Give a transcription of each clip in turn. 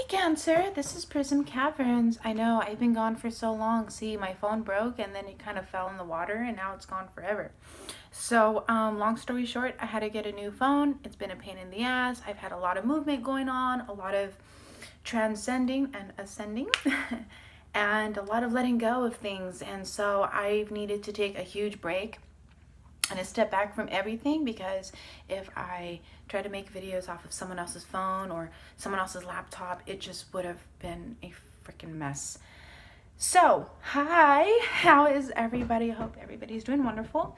Cancer, this is Prism Caverns. I know I've been gone for so long. See, my phone broke and then it kind of fell in the water and now it's gone forever. So, long story short, I had to get a new phone. It's been a pain in the ass. I've had a lot of movement going on, a lot of transcending and ascending, and a lot of letting go of things. And so I've needed to take a huge break and a step back from everything, because if I try to make videos off of someone else's phone or someone else's laptop, it just would have been a freaking mess. So, hi, how is everybody? I hope everybody's doing wonderful.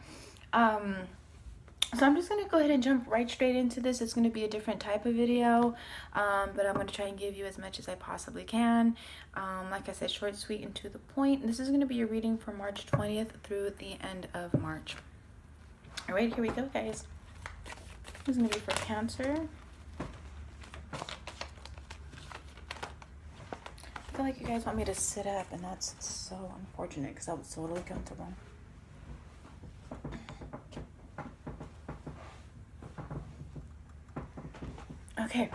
So I'm just going to go ahead and jump right straight into this. It's going to be a different type of video, but I'm going to try and give you as much as I possibly can. Like I said, short, sweet, and to the point. This is going to be a reading from March 20th through the end of March. All right, here we go, guys. This is going to be for Cancer. I feel like you guys want me to sit up, and that's so unfortunate because I was totally comfortable. Okay.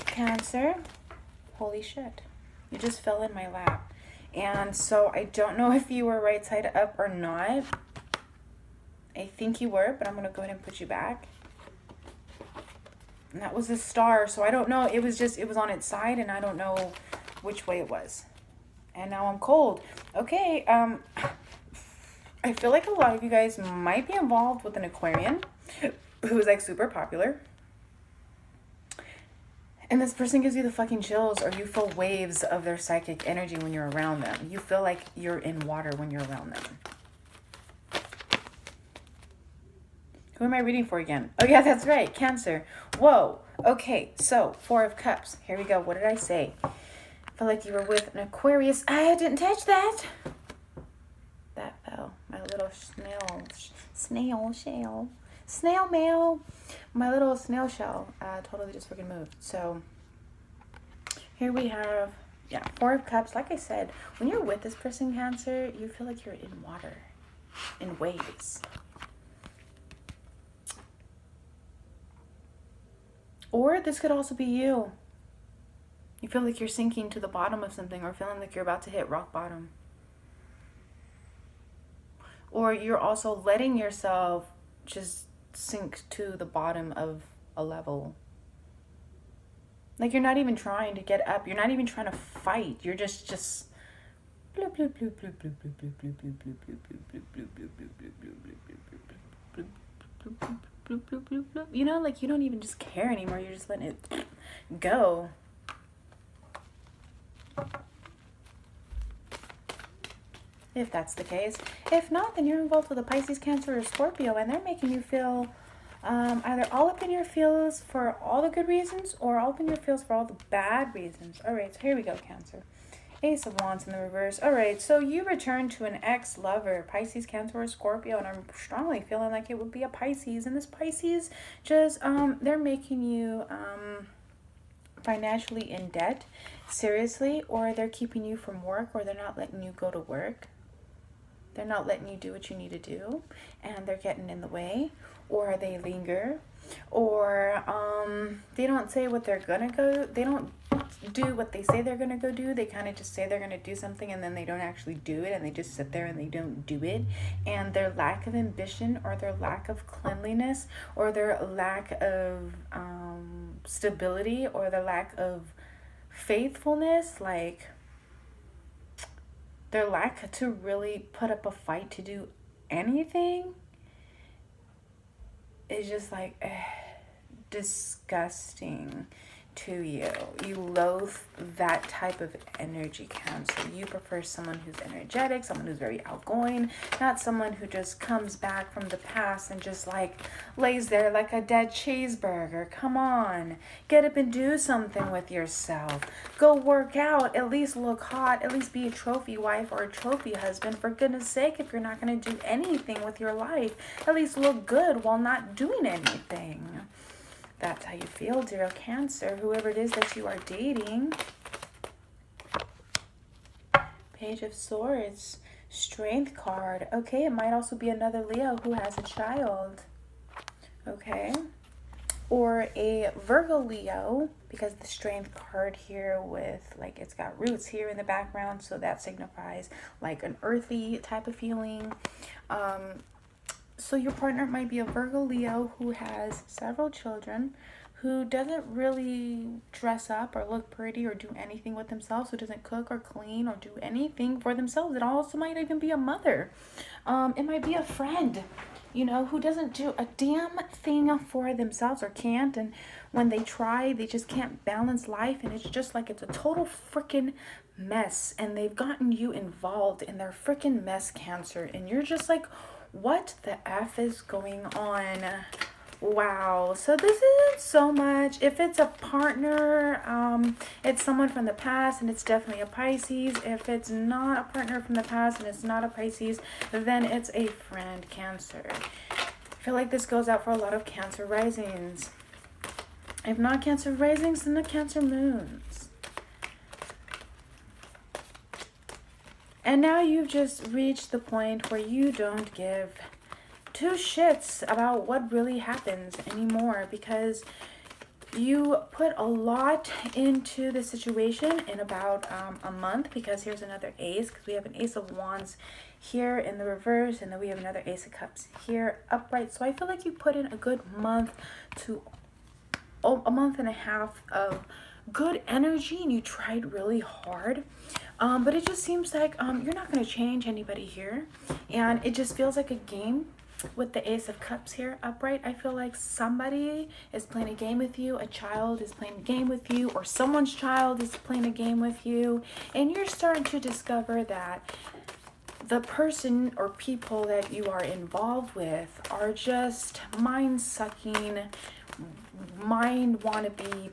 Cancer, holy shit. You just fell in my lap. And so I don't know if you were right side up or not. I think you were, but I'm going to go ahead and put you back. And that was a star, so I don't know. It was on its side, and I don't know which way it was. And now I'm cold. Okay, I feel like a lot of you guys might be involved with an Aquarian who is like super popular. And this person gives you the fucking chills, or you feel waves of their psychic energy when you're around them. You feel like you're in water when you're around them. Who am I reading for again? Oh yeah, that's right, Cancer. Whoa. Okay, so 4 of Cups. Here we go. What did I say? I feel like you were with an Aquarius. I didn't touch that. That fell. My little snail mail. My little snail shell totally just freaking moved. So here we have, 4 of Cups. Like I said, when you're with this person, Cancer, you feel like you're in water, in waves. Or this could also be you. You feel like you're sinking to the bottom of something, or feeling like you're about to hit rock bottom. Or you're also letting yourself just sink to the bottom of a level. Like you're not even trying to get up. You're not even trying to fight. You're just bloop, bloop, bloop, bloop, bloop, bloop, bloop, bloop, bloop, bloop, bloop, bloop, bloop, bloop. You know, like you don't even just care anymore. You're just letting it go. If that's the case. If not, then you're involved with a Pisces, Cancer, or Scorpio, and they're making you feel either all up in your feels for all the good reasons, or all up in your feels for all the bad reasons. All right, so here we go, Cancer. Ace of Wands in the reverse. All right, so you return to an ex-lover, Pisces, Cancer, or Scorpio, and I'm strongly feeling like it would be a Pisces. And this Pisces just, they're making you financially in debt, seriously, or they're keeping you from work, or they're not letting you go to work. They're not letting you do what you need to do, and they're getting in the way, or they linger, or they don't say what they're gonna go. They don't do what they say they're gonna go do. They kind of just say they're gonna do something, and then they don't actually do it, and they just sit there and they don't do it. And their lack of ambition, or their lack of cleanliness, or their lack of stability, or their lack of faithfulness, like their lack to really put up a fight to do anything, is just like disgusting to you. You loathe that type of energy, Cancer. You prefer someone who's energetic, someone who's very outgoing, not someone who just comes back from the past and just like lays there like a dead cheeseburger. Come on, get up and do something with yourself. Go work out, at least look hot, at least be a trophy wife or a trophy husband. For goodness sake, if you're not going to do anything with your life, at least look good while not doing anything. That's how you feel, dear Cancer, whoever it is that you are dating. Page of Swords, Strength card. Okay, it might also be another Leo who has a child. Okay. Or a Virgo Leo, because the strength card here with like it's got roots here in the background, so that signifies like an earthy type of feeling. So your partner might be a Virgo Leo who has several children, who doesn't really dress up or look pretty or do anything with themselves, who doesn't cook or clean or do anything for themselves. It also might even be a mother. It might be a friend, who doesn't do a damn thing for themselves or can't. And when they try, they just can't balance life. And it's just like it's a total freaking mess. And they've gotten you involved in their freaking mess, Cancer. And you're just like, what the F is going on? Wow. So this isn't so much. If it's a partner, it's someone from the past and it's definitely a Pisces. If it's not a partner from the past and it's not a Pisces, then it's a friend, Cancer. I feel like this goes out for a lot of Cancer risings. If not Cancer risings, then the Cancer moons. And now you've just reached the point where you don't give two shits about what really happens anymore, because you put a lot into the situation in about a month, because here's another ace, because we have an Ace of Wands here in the reverse, and then we have another Ace of Cups here upright. So I feel like you put in a good month to a month and a half of good energy, and you tried really hard. But it just seems like you're not going to change anybody here, and it just feels like a game. With the Ace of Cups here upright, I feel like somebody is playing a game with you, a child is playing a game with you, or someone's child is playing a game with you, and you're starting to discover that the person or people that you are involved with are just mind-sucking, mind-wannabe,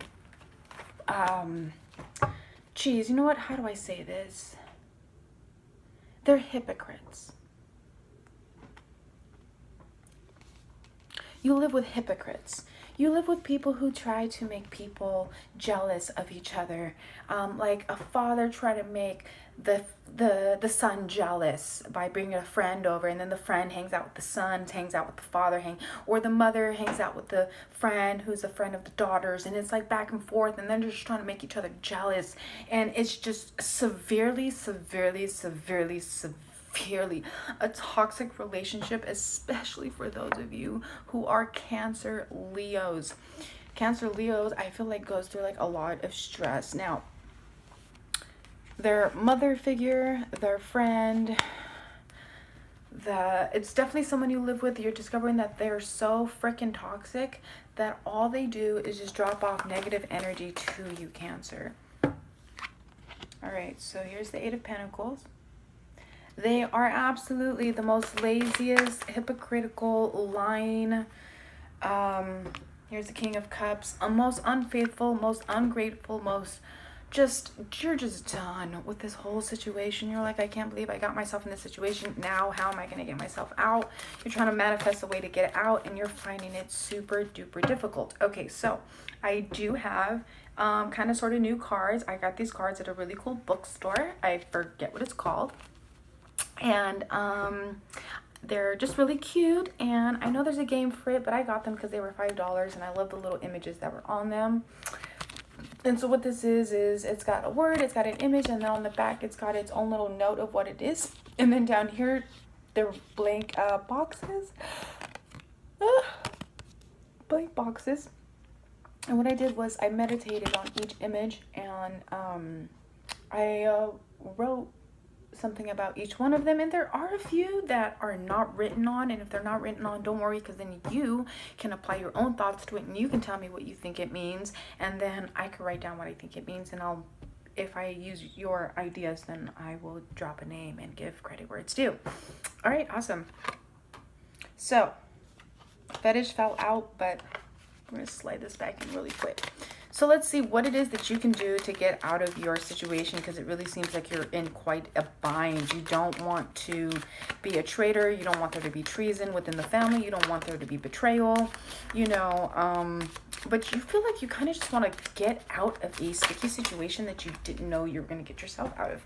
geez, you know what, how do I say this? They're hypocrites. You live with hypocrites. You live with people who try to make people jealous of each other. Like a father try to make the son jealous by bringing a friend over, and then the friend hangs out with the son, hangs out with the father, or the mother hangs out with the friend who's a friend of the daughters, and it's like back and forth, and then they're just trying to make each other jealous, and it's just severely a toxic relationship, especially for those of you who are Cancer Leos. Cancer Leos, I feel like goes through like a lot of stress. Now, their mother figure, their friend, it's definitely someone you live with. You're discovering that they're so freaking toxic that all they do is just drop off negative energy to you, Cancer. All right, so here's the Eight of Pentacles. They are absolutely the most laziest, hypocritical, lying. Here's the King of Cups. Most unfaithful, most ungrateful, you're just done with this whole situation. You're like, I can't believe I got myself in this situation. Now, how am I going to get myself out? You're trying to manifest a way to get out, and you're finding it super duper difficult. Okay, so I do have kind of sort of new cards. I got these cards at a really cool bookstore. I forget what it's called. And they're just really cute, and I know there's a game for it, but I got them because they were $5, and I love the little images that were on them. And so what this is it's got a word, it's got an image, and then on the back it's got its own little note of what it is. And then down here they're blank boxes. Blank boxes. And what I did was I meditated on each image, and I wrote something about each one of them, and there are a few that are not written on, and if they're not written on, don't worry, because then you can apply your own thoughts to it, and you can tell me what you think it means, and then I can write down what I think it means, and if I use your ideas, then I will drop a name and give credit where it's due. All right, awesome. So fetish fell out, but I'm gonna slide this back in really quick. So let's see what it is that you can do to get out of your situation, because it really seems like you're in quite a bind. You don't want to be a traitor. You don't want there to be treason within the family. You don't want there to be betrayal, but you feel like you kind of just want to get out of a sticky situation that you didn't know you were going to get yourself out of.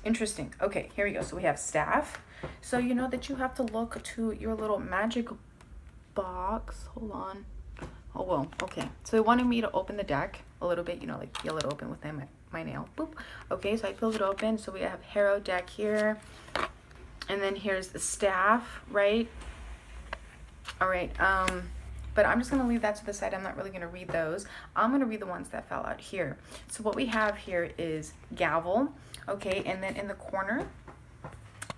Interesting. Okay, here we go. So we have staff. So you know that you have to look to your little magic box. Hold on. Oh, well, okay. So they wanted me to open the deck a little bit, you know, like peel it open with my nail. Boop. Okay, so I peeled it open. So we have Harrow deck here. And then here's the staff, right? All right, but I'm just gonna leave that to the side. I'm not really gonna read those. I'm gonna read the ones that fell out here. So what we have here is gavel, okay, and then in the corner,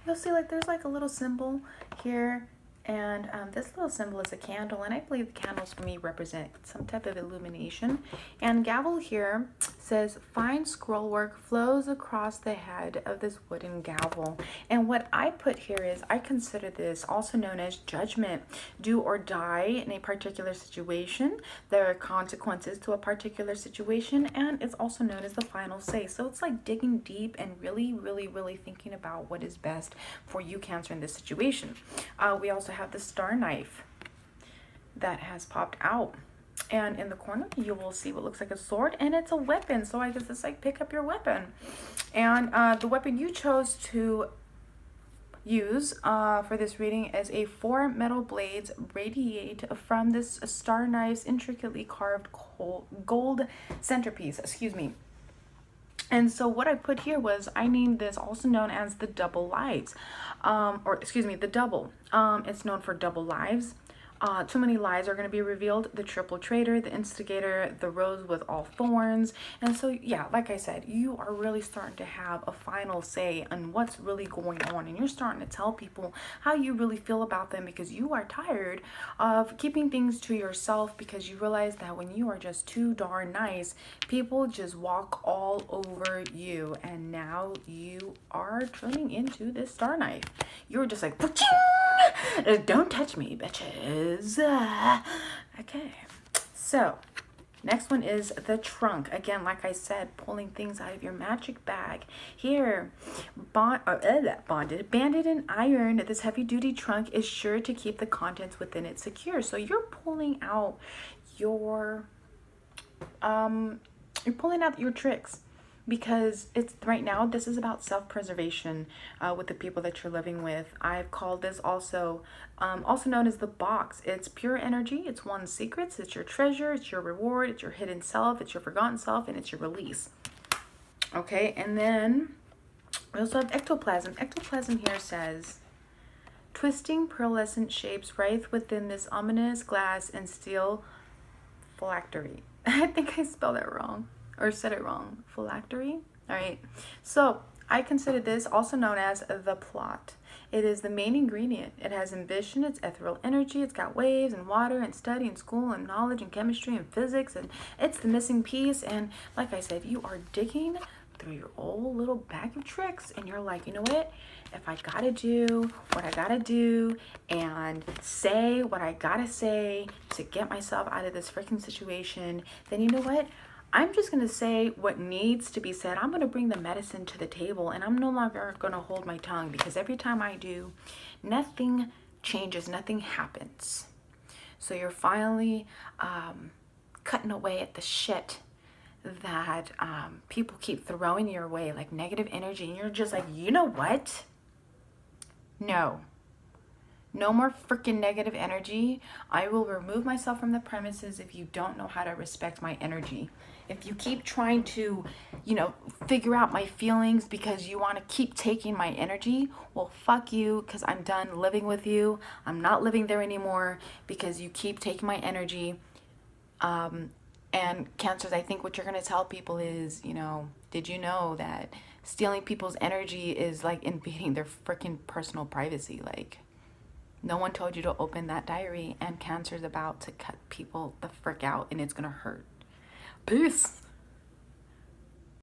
you'll see like there's like a little symbol here, and this little symbol is a candle, and I believe the candles for me represent some type of illumination. And gavel here says fine scroll work flows across the head of this wooden gavel. And what I put here is I consider this also known as judgment. Do or die in a particular situation. There are consequences to a particular situation, and it's also known as the final say. So it's like digging deep and really, really, really thinking about what is best for you, Cancer, in this situation. We also have the star knife that has popped out, and in the corner you will see what looks like a sword, and it's a weapon. So I guess it's like pick up your weapon. And the weapon you chose to use for this reading is a 4 metal blades radiate from this star knife's intricately carved gold centerpiece. Excuse me. And so what I put here was I named this also known as the double lives, the double. It's known for double lives. Too many lies are going to be revealed. The triple traitor, the instigator, the rose with all thorns. And so, yeah, like I said, you are really starting to have a final say on what's really going on. And you're starting to tell people how you really feel about them, because you are tired of keeping things to yourself, because you realize that when you are just too darn nice, people just walk all over you. And now you are turning into this star knife. You're just like, don't touch me, bitches. Okay, so next one is the trunk. Again, like I said, pulling things out of your magic bag. Here, banded in iron, this heavy-duty trunk is sure to keep the contents within it secure. So you're pulling out your tricks, because it's right now, this is about self-preservation with the people that you're living with. I've called this also known as the box. It's pure energy. It's one's secrets. It's your treasure. It's your reward. It's your hidden self. It's your forgotten self, and it's your release. Okay, and then we also have ectoplasm. Ectoplasm here says, twisting pearlescent shapes writhe within this ominous glass and steel phylactery. I think I spelled it wrong, or said it wrong. Phylactery. All right, so I consider this also known as the plot. It is the main ingredient. It has ambition, it's ethereal energy, it's got waves and water and study and school and knowledge and chemistry and physics, and it's the missing piece. And like I said, you are digging through your old little bag of tricks, and you're like, you know what? If I gotta do what I gotta do and say what I gotta say to get myself out of this freaking situation, then you know what? I'm just going to say what needs to be said. I'm going to bring the medicine to the table, and I'm no longer going to hold my tongue, because every time I do, nothing changes, nothing happens. So you're finally cutting away at the shit that people keep throwing your way, like negative energy, and you're just like, you know what? No more freaking negative energy. I will remove myself from the premises if you don't know how to respect my energy. If you keep trying to, figure out my feelings because you want to keep taking my energy, well, fuck you, because I'm done living with you. I'm not living there anymore because you keep taking my energy. And Cancers, I think what you're going to tell people is, did you know that stealing people's energy is like invading their freaking personal privacy? Like, no one told you to open that diary, and Cancer's about to cut people the frick out, and it's gonna hurt. Peace.